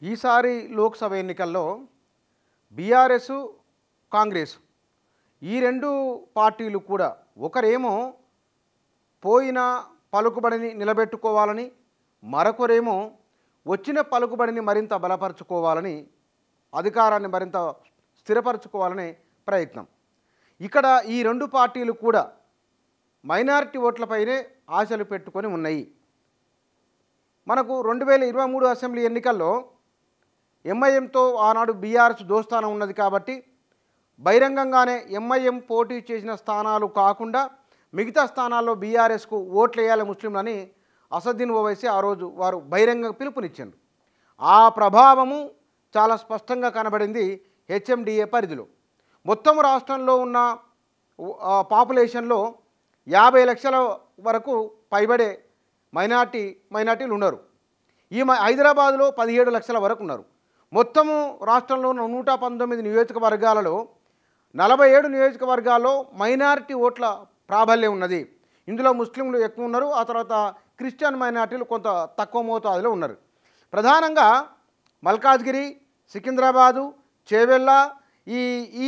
ఈసారి లోక్సభ ఎన్నికల్లో బీఆర్ఎస్ కాంగ్రెస్ ఈ రెండు పార్టీలు కూడా ఒకరేమో పోయిన పలుకుబడిని నిలబెట్టుకోవాలని మరొకరేమో వచ్చిన పలుకుబడిని మరింత బలపరుచుకోవాలని అధికారాన్ని మరింత స్థిరపరచుకోవాలనే ప్రయత్నం. ఇక్కడ ఈ రెండు పార్టీలు కూడా మైనారిటీ ఓట్లపైనే ఆశలు పెట్టుకొని ఉన్నాయి. మనకు 2023 అసెంబ్లీ ఎన్నికల్లో ఎంఐఎంతో ఆనాడు బీఆర్ఎస్ దోస్తానం ఉన్నది కాబట్టి బహిరంగంగానే ఎంఐఎం పోటీ చేసిన స్థానాలు కాకుండా మిగతా స్థానాల్లో బీఆర్ఎస్కు ఓట్లు వేయాలి ముస్లింలని అసదుద్దీన్ ఓవైసీ ఆ రోజు వారు బహిరంగ పిలుపునిచ్చారు. ఆ ప్రభావము చాలా స్పష్టంగా కనబడింది హెచ్ఎండిఏ పరిధిలో. మొత్తం రాష్ట్రంలో ఉన్న పాపులేషన్లో 50 లక్షల వరకు పైబడే మైనార్టీలు ఉన్నారు. ఈ హైదరాబాద్లో 17 లక్షల వరకు ఉన్నారు. మొత్తము రాష్ట్రంలో ఉన్న 119 నియోజకవర్గాలలో 47 నియోజకవర్గాల్లో మైనారిటీ ఓట్ల ప్రాబల్యం ఉన్నది. ఇందులో ముస్లింలు ఎక్కువ ఉన్నారు, ఆ తర్వాత క్రిస్టియన్ మైనార్టీలు కొంత తక్కువ మోతాదులో ఉన్నారు. ప్రధానంగా మల్కాజ్గిరి, సికింద్రాబాదు, చేవెళ్ళ ఈ ఈ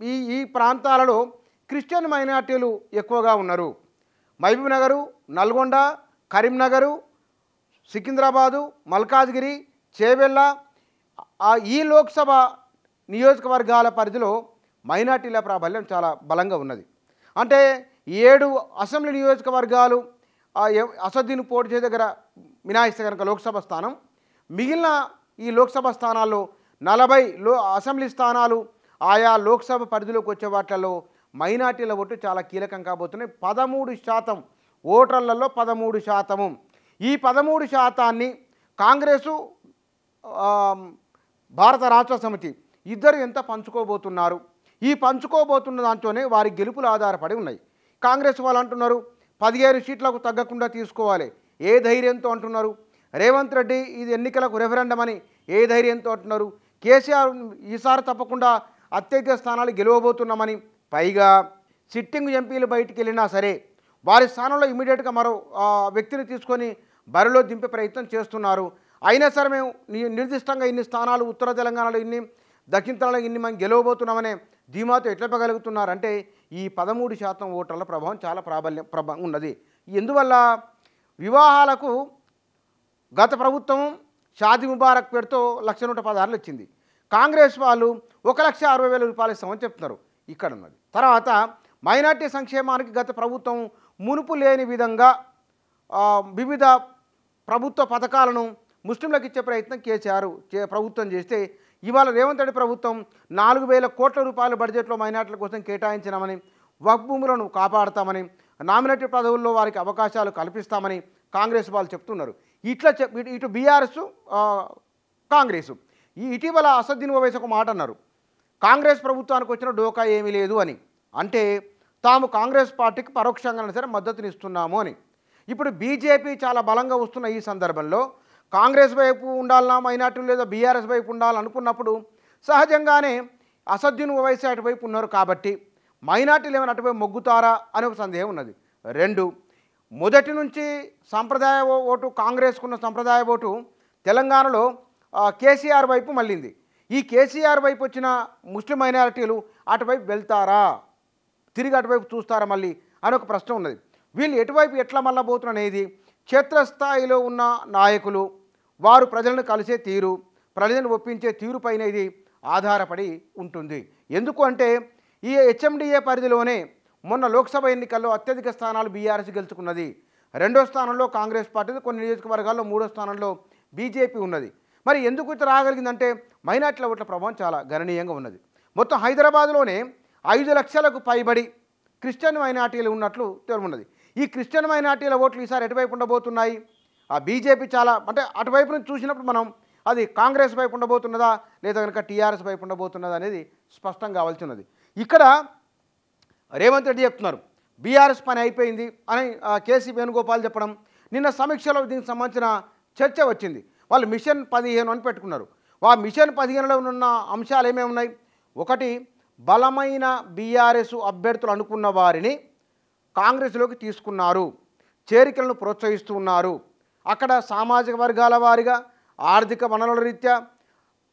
ఈ ఈ ప్రాంతాలలో క్రిస్టియన్ మైనార్టీలు ఎక్కువగా ఉన్నారు. మహబూబ్నగరు, నల్గొండ, కరీంనగరు, సికింద్రాబాదు, మల్కాజ్గిరి, చేవెళ్ళ ఈ లోక్సభ నియోజకవర్గాల పరిధిలో మైనార్టీల ప్రాబల్యం చాలా బలంగా ఉన్నది. అంటే 7 అసెంబ్లీ నియోజకవర్గాలు అసదుద్దీన్ పోటీ చేసే దగ్గర మినాయిస్తే కనుక లోక్సభ స్థానం, మిగిలిన ఈ లోక్సభ స్థానాల్లో 40 అసెంబ్లీ స్థానాలు ఆయా లోక్సభ పరిధిలోకి వచ్చే వాటిల్లో మైనార్టీల ఓటు చాలా కీలకం కాబోతున్నాయి. 13% ఓటర్లలో 13%. ఈ 13% కాంగ్రెసు, భారత రాష్ట్ర సమితి ఇద్దరు ఎంత పంచుకోబోతున్నారు? ఈ పంచుకోబోతున్న దాంట్లోనే వారి గెలుపులు ఆధారపడి ఉన్నాయి. కాంగ్రెస్ వాళ్ళు అంటున్నారు 15 సీట్లకు తగ్గకుండా తీసుకోవాలి, ఏ ధైర్యంతో అంటున్నారు? రేవంత్ రెడ్డి ఇది ఎన్నికలకు రెఫరెండం అని ఏ ధైర్యంతో అంటున్నారు? కేసీఆర్ ఈసారి తప్పకుండా అత్యధిక స్థానాలు గెలవబోతున్నామని, పైగా సిట్టింగ్ ఎంపీలు బయటికి వెళ్ళినా సరే వారి స్థానంలో ఇమీడియట్గా మరో వ్యక్తిని తీసుకొని బరిలో దింపే ప్రయత్నం చేస్తున్నారు. అయినా సరే మేము నిర్దిష్టంగా ఇన్ని స్థానాలు ఉత్తర తెలంగాణలో ఇన్ని, దక్షిణ తెలంగాణలో ఇన్ని మనం గెలవబోతున్నామనే ధీమాతో ఎట్లా ఇవ్వగలుగుతున్నారంటే ఈ 13% ఓటర్ల ప్రభావం చాలా ప్రాబల్యం ఉన్నది. ఎందువల్ల? వివాహాలకు గత ప్రభుత్వం షాదీ ముబారక్ పేరుతో 1,116 ఇచ్చింది. కాంగ్రెస్ వాళ్ళు 1,60,000 రూపాయలు ఇస్తామని చెప్తున్నారు. ఇక్కడ ఉన్నది. తర్వాత మైనార్టీ సంక్షేమానికి గత ప్రభుత్వం మునుపు లేని విధంగా వివిధ ప్రభుత్వ పథకాలను ముస్లింలకు ఇచ్చే ప్రయత్నం కేసీఆర్ ప్రభుత్వం చేస్తే, ఇవాళ రేవంత్ రెడ్డి ప్రభుత్వం 4,000 కోట్ల రూపాయల బడ్జెట్లో మైనార్టీల కోసం కేటాయించినామని, వక్ఫ్ భూములను కాపాడతామని, నామినేటెడ్ పదవుల్లో వారికి అవకాశాలు కల్పిస్తామని కాంగ్రెస్ వాళ్ళు చెప్తున్నారు. ఇటు బీఆర్ఎస్, కాంగ్రెసు ఇటీవల అసదుద్దీన్ ఓవైసీ ఒక మాట అన్నారు, కాంగ్రెస్ ప్రభుత్వానికి వచ్చిన డోకా ఏమీ లేదు అని. అంటే తాము కాంగ్రెస్ పార్టీకి పరోక్షంగా సరే మద్దతునిస్తున్నాము అని. ఇప్పుడు బీజేపీ చాలా బలంగా వస్తున్న ఈ సందర్భంలో కాంగ్రెస్ వైపు ఉండాలన్నా మైనార్టీలు లేదా బీఆర్ఎస్ వైపు ఉండాలనుకున్నప్పుడు సహజంగానే అసదుద్దీన్ ఓవైసీ అటువైపు ఉన్నారు కాబట్టి మైనార్టీలు ఏమైనా అటువైపు మొగ్గుతారా అనే ఒక సందేహం ఉన్నది. 2, మొదటి నుంచి సంప్రదాయ ఓటు, కాంగ్రెస్కున్న సంప్రదాయ ఓటు తెలంగాణలో కేసీఆర్ వైపు మళ్ళింది. ఈ కేసీఆర్ వైపు వచ్చిన ముస్లిం మైనారిటీలు అటువైపు వెళ్తారా, తిరిగి అటువైపు చూస్తారా మళ్ళీ అని ఒక ప్రశ్న ఉన్నది. వీళ్ళు ఎటువైపు ఎట్లా మళ్ళబోతున్నారు అనేది క్షేత్రస్థాయిలో ఉన్న నాయకులు, వారు ప్రజలను కలిసే తీరు, ప్రజలను ఒప్పించే తీరుపైన ఇది ఆధారపడి ఉంటుంది. ఎందుకు అంటే ఈ హెచ్ఎండిఏ పరిధిలోనే మొన్న లోక్సభ ఎన్నికల్లో అత్యధిక స్థానాలు బీఆర్ఎస్ గెలుచుకున్నది. 2వ స్థానంలో కాంగ్రెస్ పార్టీ, కొన్ని నియోజకవర్గాల్లో 3వ స్థానంలో బీజేపీ ఉన్నది. మరి ఎందుకు ఇట్లా రాగలిగిందంటే మైనార్టీల ఓట్ల ప్రభావం చాలా గణనీయంగా ఉన్నది. మొత్తం హైదరాబాద్లోనే 5 లక్షలకు పైబడి క్రిస్టియన్ మైనార్టీలు ఉన్నట్లు తెలుగున్నది. ఈ క్రిస్టియన్ మైనార్టీల ఓట్లు ఈసారి ఎటువైపు ఉండబోతున్నాయి? ఆ బీజేపీ చాలా, అంటే అటువైపు నుంచి చూసినప్పుడు మనం అది కాంగ్రెస్ వైపు ఉండబోతున్నదా లేదా కనుక టీఆర్ఎస్ వైపు ఉండబోతున్నదా అనేది స్పష్టం కావాల్సి ఉన్నది. ఇక్కడ రేవంత్ రెడ్డి చెప్తున్నారు బీఆర్ఎస్ పని అయిపోయింది అని కేసీ వేణుగోపాల్ చెప్పడం. నిన్న సమీక్షలో దీనికి సంబంధించిన చర్చ వచ్చింది. వాళ్ళు మిషన్ 15 అని పెట్టుకున్నారు. ఆ మిషన్ 15లో ఉన్న అంశాలు ఏమేమి ఉన్నాయి? 1, బలమైన బీఆర్ఎస్ అభ్యర్థులు అనుకున్న వారిని కాంగ్రెస్లోకి తీసుకున్నారు, చేరికలను ప్రోత్సహిస్తూ ఉన్నారు. అక్కడ సామాజిక వర్గాల వారిగా ఆర్థిక వనరుల రీత్యా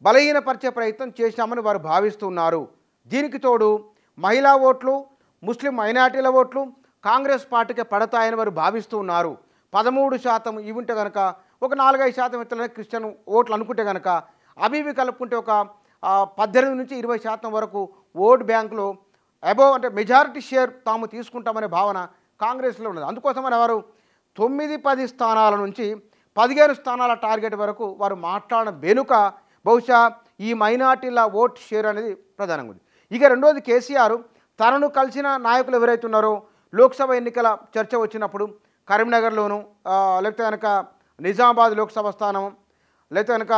బలహీనపరిచే ప్రయత్నం చేశామని వారు భావిస్తున్నారు. దీనికి తోడు మహిళా ఓట్లు, ముస్లిం మైనార్టీల ఓట్లు కాంగ్రెస్ పార్టీకి పడతాయని వారు భావిస్తూ ఉన్నారు. 13% ఇవి ఉంటే కనుక ఒక 4-5% ఇతరుల క్రిస్టియన్ ఓట్లు అనుకుంటే కనుక అవి ఇవి కలుపుకుంటే ఒక 18 నుంచి 20% వరకు ఓట్ బ్యాంకులో అబోవ్ అంటే మెజారిటీ షేర్ తాము తీసుకుంటామనే భావన కాంగ్రెస్లో ఉన్నది. అందుకోసమని వారు 9-10 స్థానాల నుంచి 15 స్థానాల టార్గెట్ వరకు వారు మాట్లాడడం వెనుక బహుశా ఈ మైనార్టీల ఓట్ షేర్ అనేది ప్రధానంగా ఉంది. ఇక రెండోది కేసీఆర్ తనను కలిసిన నాయకులు ఎవరైతే ఉన్నారో లోక్సభ ఎన్నికల చర్చ వచ్చినప్పుడు కరీంనగర్లోను లేకపోతే కనుక నిజామాబాద్ లోక్సభ స్థానము లేకపోతే కనుక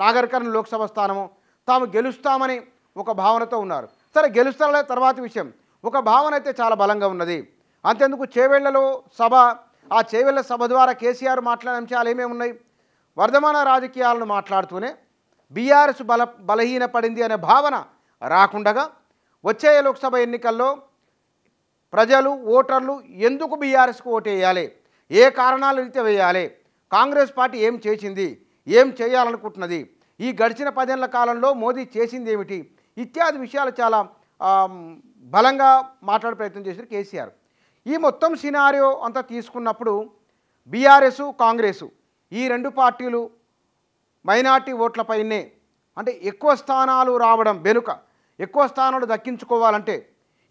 నాగర్కర్నూల్ లోక్సభ స్థానము తాము గెలుస్తామని ఒక భావనతో ఉన్నారు. సరే గెలుస్తారనే తర్వాత విషయం, ఒక భావన అయితే చాలా బలంగా ఉన్నది. అంతేందుకు చేవెళ్లలో సభ, ఆ చేవెళ్ల సభ ద్వారా కేసీఆర్ మాట్లాడిన అంశాలు ఏమేమి ఉన్నాయి? వర్ధమాన రాజకీయాలను మాట్లాడుతూనే బీఆర్ఎస్ బలహీనపడింది అనే భావన రాకుండగా వచ్చే లోక్సభ ఎన్నికల్లో ప్రజలు ఓటర్లు ఎందుకు బీఆర్ఎస్కు ఓటేయాలి, ఏ కారణాల రీత్యా వేయాలి, కాంగ్రెస్ పార్టీ ఏం చేసింది, ఏం చేయాలనుకుంటున్నది, ఈ గడిచిన 10 ఏళ్ల కాలంలో మోదీ చేసింది ఏమిటి ఇత్యాది విషయాలు చాలా బలంగా మాట్లాడే ప్రయత్నం చేశారు కేసీఆర్. ఈ మొత్తం సినారియో అంతా తీసుకున్నప్పుడు బీఆర్ఎస్ కాంగ్రెసు ఈ రెండు పార్టీలు మైనార్టీ ఓట్లపైనే అంటే ఎక్కువ స్థానాలు రావడం వెనుక, ఎక్కువ స్థానాలు దక్కించుకోవాలంటే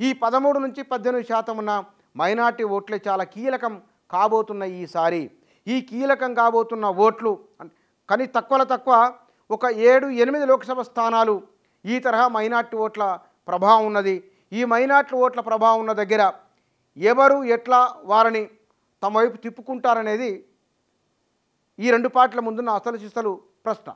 ఈ 13 నుంచి 18% ఉన్న మైనార్టీ ఓట్లే చాలా కీలకం కాబోతున్నాయి ఈసారి. ఈ కీలకం కాబోతున్న ఓట్లు కానీ తక్కువ ఒక 7-8 లోక్సభ స్థానాలు ఈ తరహా మైనార్టీ ఓట్ల ప్రభావం ఉన్నది. ఈ మైనార్టీ ఓట్ల ప్రభావం ఉన్న దగ్గర ఎవరు ఎట్లా వారిని తమ వైపు తిప్పుకుంటారనేది ఈ రెండు పార్టీల ముందున్న అసలు సిసలు ప్రశ్న.